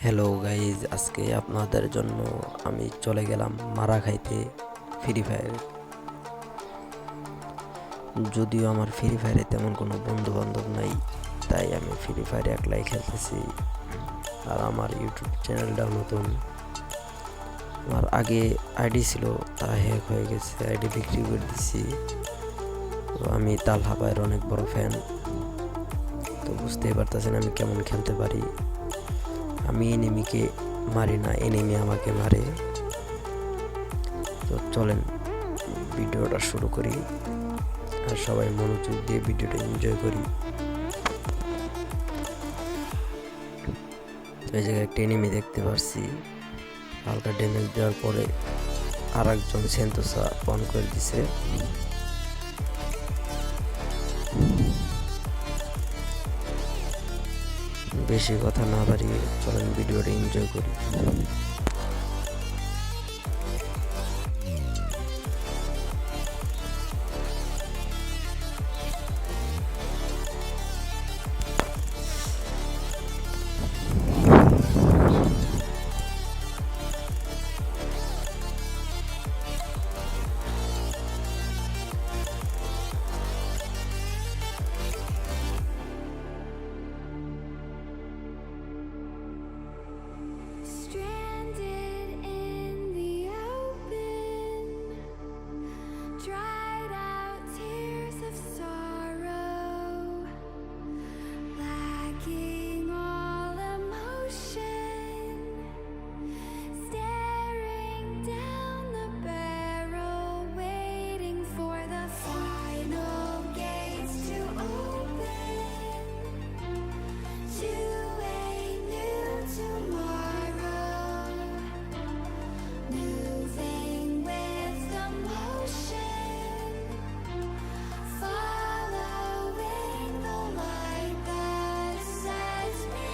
Hello guys, আজকে আপনাদের জন্য আমি চলে গেলাম মারা খাইতে ফ্রি ফায়ারে। যদিও আমার ফ্রি ফায়ারে তেমন কোনো বন্ধু বান্ধব নাই, তাই আমি ফ্রি ফায়ারে একলাই খেলতেছি। আর আমার ইউটিউব চ্যানেলটাও নতুন। আমার আগে আইডি ছিল, তা হ্যাক হয়ে গেছে, আইডি বিক্রি করে দিছি। তো আমি তালহা ভাইয়ের অনেক বড় ফ্যান, তো বুঝতেই পারতেছেন আমি কেমন খেলতে পারি। আমি এনিমিকে মারি না, এনিমি আমাকে মারে। তো চলেন ভিডিওটা শুরু করি, আর সবাই মনোযোগ দিয়ে ভিডিওটা এনজয় করি। এই জায়গায় একটা এনিমি দেখতে পারছি, হালকা ড্যামেজ দেওয়ার পরে আর একজন সেন্তোসা অন করে দিছে। বেশি কথা না বাড়িয়ে চলেন ভিডিওটা এনজয় করি। Stranded in the open, dried out tears of sorrow, lacking all emotion, staring down the barrel, waiting for the final gates to open to a new tomorrow, moving with the motion, following the light that sets me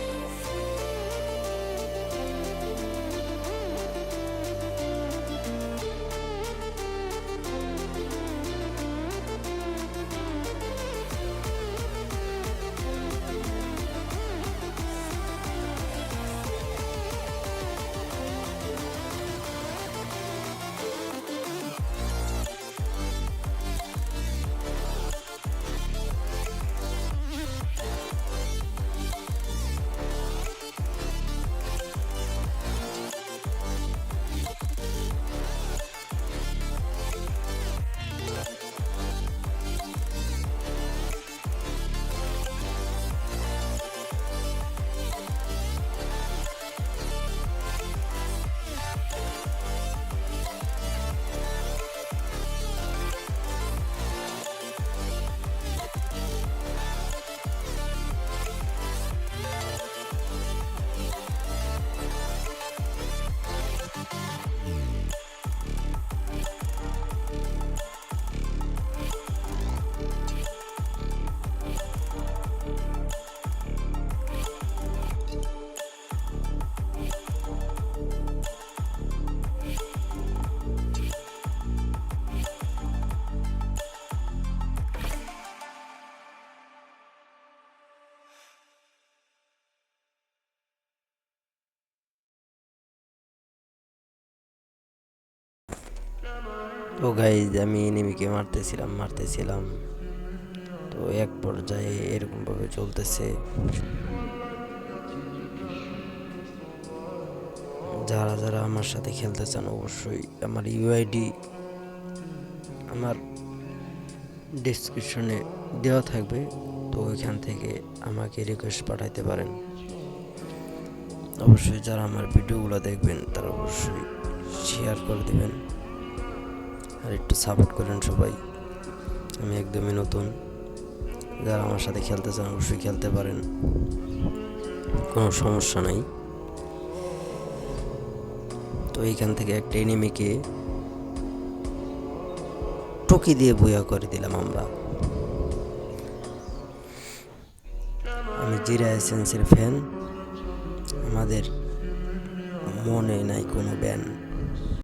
তো guys, আমি এনিমিকে মারতেছিলাম, তো এক পর্যায়ে এরকমভাবে চলতেছে। যারা যারা আমার সাথে খেলতে চান অবশ্যই আমার ইউআইডি আমার ডেসক্রিপশনে দেওয়া থাকবে, তো ওইখান থেকে আমাকে রিকোয়েস্ট পাঠাইতে পারেন। অবশ্যই যারা আমার ভিডিওগুলো দেখবেন তারা অবশ্যই শেয়ার করে দেবেন, আর একটু সাপোর্ট করেন সবাই। আমি একদমই নতুন, যারা আমার সাথে খেলতে চান অবশ্যই খেলতে পারেন, কোনো সমস্যা নাই। তো এইখান থেকে একটা এনিমিকে টকি দিয়ে বইয়া করে দিলাম আমরা। আমি জিরা এসেন্সের ফ্যান, আমাদের মনে নাই কোনো ব্যান।